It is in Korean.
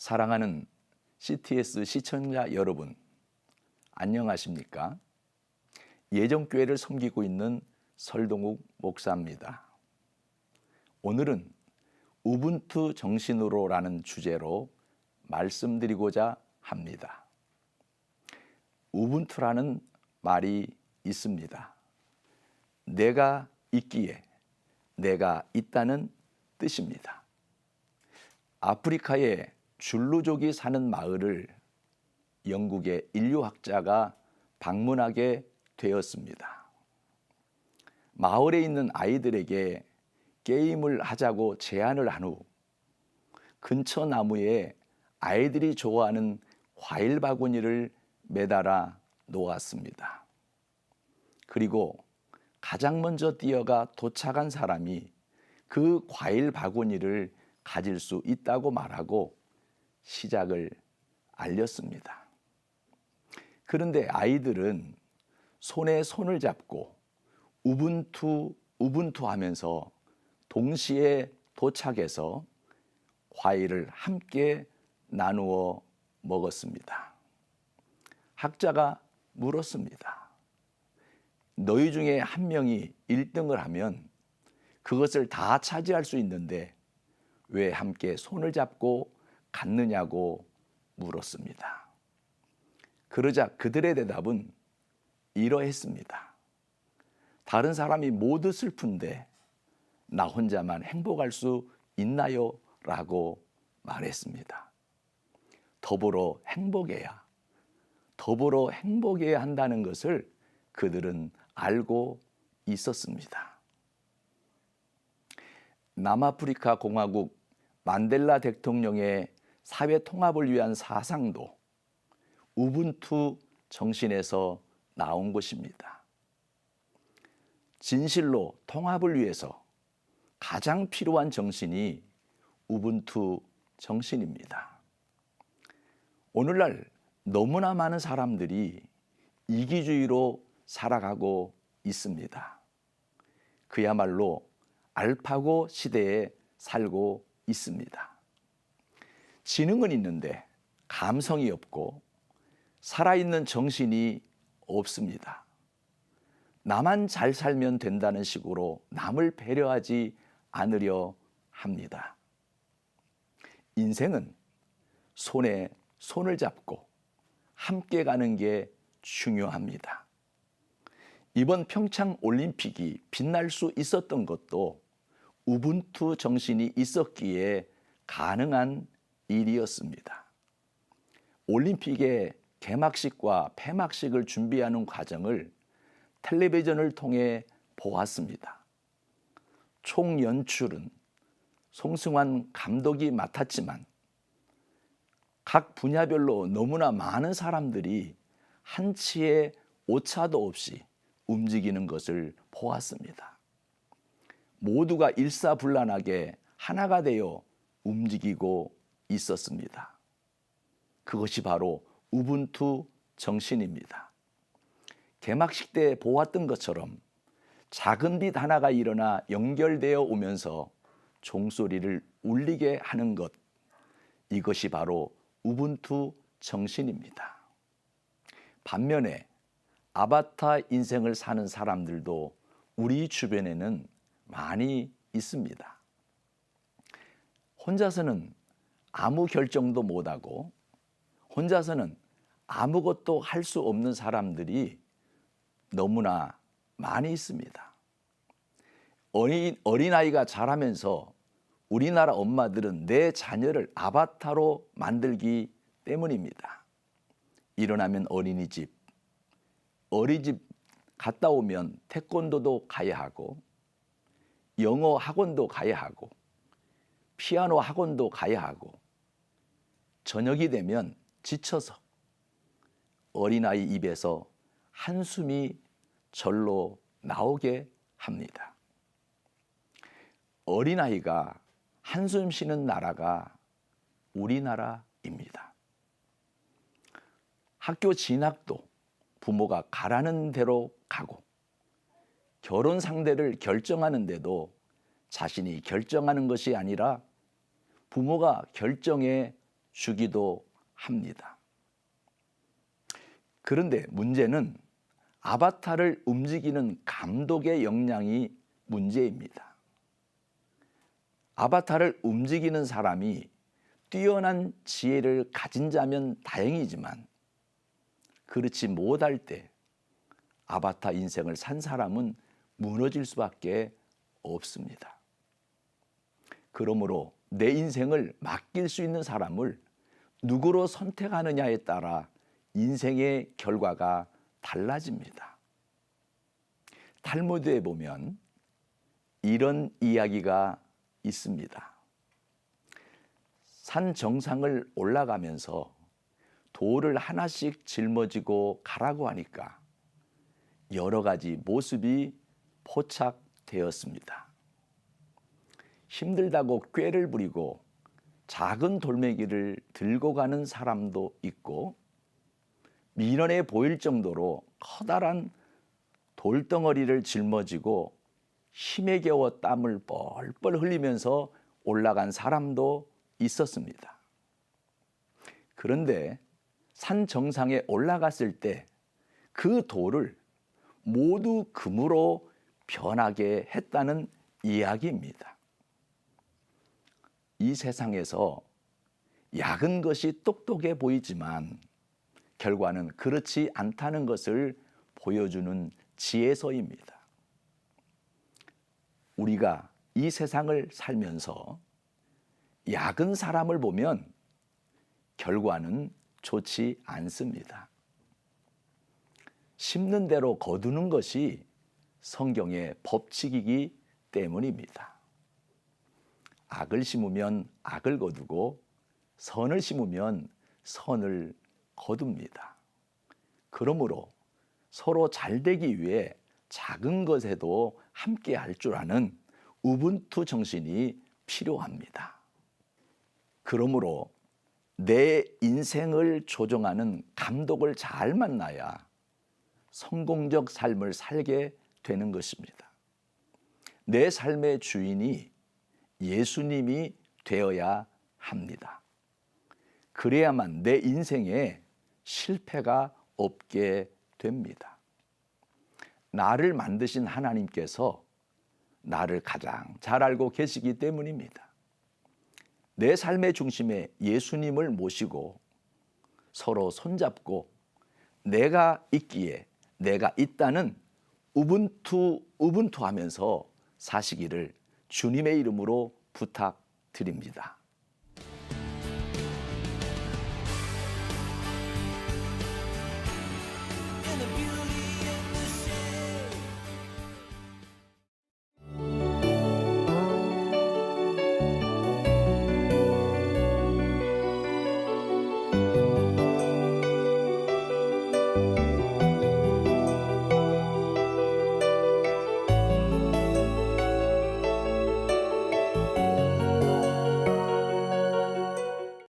사랑하는 CTS 시청자 여러분, 안녕하십니까? 예정교회를 섬기고 있는 설동욱 목사입니다. 오늘은 우분투 정신으로라는 주제로 말씀드리고자 합니다. 우분투라는 말이 있습니다. 내가 있기에 내가 있다는 뜻입니다. 아프리카의 줄루족이 사는 마을을 영국의 인류학자가 방문하게 되었습니다. 마을에 있는 아이들에게 게임을 하자고 제안을 한 후 근처 나무에 아이들이 좋아하는 과일 바구니를 매달아 놓았습니다. 그리고 가장 먼저 뛰어가 도착한 사람이 그 과일 바구니를 가질 수 있다고 말하고 시작을 알렸습니다. 그런데 아이들은 손에 손을 잡고 우분투 하면서 동시에 도착해서 과일을 함께 나누어 먹었습니다. 학자가 물었습니다. 너희 중에 한 명이 1등을 하면 그것을 다 차지할 수 있는데 왜 함께 손을 잡고 갔느냐고 물었습니다. 그러자 그들의 대답은 이러했습니다. 다른 사람이 모두 슬픈데 나 혼자만 행복할 수 있나요? 라고 말했습니다. 더불어 행복해야 한다는 것을 그들은 알고 있었습니다. 남아프리카 공화국 만델라 대통령의 사회 통합을 위한 사상도 우분투 정신에서 나온 것입니다. 진실로 통합을 위해서 가장 필요한 정신이 우분투 정신입니다. 오늘날 너무나 많은 사람들이 이기주의로 살아가고 있습니다. 그야말로 알파고 시대에 살고 있습니다. 지능은 있는데 감성이 없고 살아있는 정신이 없습니다. 나만 잘 살면 된다는 식으로 남을 배려하지 않으려 합니다. 인생은 손에 손을 잡고 함께 가는 게 중요합니다. 이번 평창 올림픽이 빛날 수 있었던 것도 우분투 정신이 있었기에 가능한 일이었습니다. 올림픽의 개막식과 폐막식을 준비하는 과정을 텔레비전을 통해 보았습니다. 총 연출은 송승환 감독이 맡았지만 각 분야별로 너무나 많은 사람들이 한치의 오차도 없이 움직이는 것을 보았습니다. 모두가 일사불란하게 하나가 되어 움직이고 있었습니다. 그것이 바로 우분투 정신입니다. 개막식 때 보았던 것처럼 작은 빛 하나가 일어나 연결되어 오면서 종소리를 울리게 하는 것, 이것이 바로 우분투 정신입니다. 반면에 아바타 인생을 사는 사람들도 우리 주변에는 많이 있습니다. 혼자서는 아무 결정도 못하고 혼자서는 아무것도 할 수 없는 사람들이 너무나 많이 있습니다. 어린아이가 자라면서 우리나라 엄마들은 내 자녀를 아바타로 만들기 때문입니다. 일어나면 어린이집 갔다 오면 태권도도 가야 하고 영어 학원도 가야 하고 피아노 학원도 가야 하고 저녁이 되면 지쳐서 어린아이 입에서 한숨이 절로 나오게 합니다. 어린아이가 한숨 쉬는 나라가 우리나라입니다. 학교 진학도 부모가 가라는 대로 가고 결혼 상대를 결정하는데도 자신이 결정하는 것이 아니라 부모가 결정해 주기도 합니다. 그런데 문제는 아바타를 움직이는 감독의 역량이 문제입니다. 아바타를 움직이는 사람이 뛰어난 지혜를 가진 자면 다행이지만 그렇지 못할 때 아바타 인생을 산 사람은 무너질 수밖에 없습니다. 그러므로 내 인생을 맡길 수 있는 사람을 누구로 선택하느냐에 따라 인생의 결과가 달라집니다. 탈무드에 보면 이런 이야기가 있습니다. 산 정상을 올라가면서 돌을 하나씩 짊어지고 가라고 하니까 여러 가지 모습이 포착되었습니다. 힘들다고 꾀를 부리고 작은 돌멩이를 들고 가는 사람도 있고 미련해 보일 정도로 커다란 돌덩어리를 짊어지고 힘에 겨워 땀을 뻘뻘 흘리면서 올라간 사람도 있었습니다. 그런데 산 정상에 올라갔을 때 그 돌을 모두 금으로 변하게 했다는 이야기입니다. 이 세상에서 약은 것이 똑똑해 보이지만 결과는 그렇지 않다는 것을 보여주는 지혜서입니다. 우리가 이 세상을 살면서 약은 사람을 보면 결과는 좋지 않습니다. 심는 대로 거두는 것이 성경의 법칙이기 때문입니다. 악을 심으면 악을 거두고 선을 심으면 선을 거둡니다. 그러므로 서로 잘 되기 위해 작은 것에도 함께 할 줄 아는 우분투 정신이 필요합니다. 그러므로 내 인생을 조종하는 감독을 잘 만나야 성공적 삶을 살게 되는 것입니다. 내 삶의 주인이 예수님이 되어야 합니다. 그래야만 내 인생에 실패가 없게 됩니다. 나를 만드신 하나님께서 나를 가장 잘 알고 계시기 때문입니다. 내 삶의 중심에 예수님을 모시고 서로 손잡고 내가 있기에 내가 있다는 우분투 하면서 사시기를 주님의 이름으로 부탁드립니다.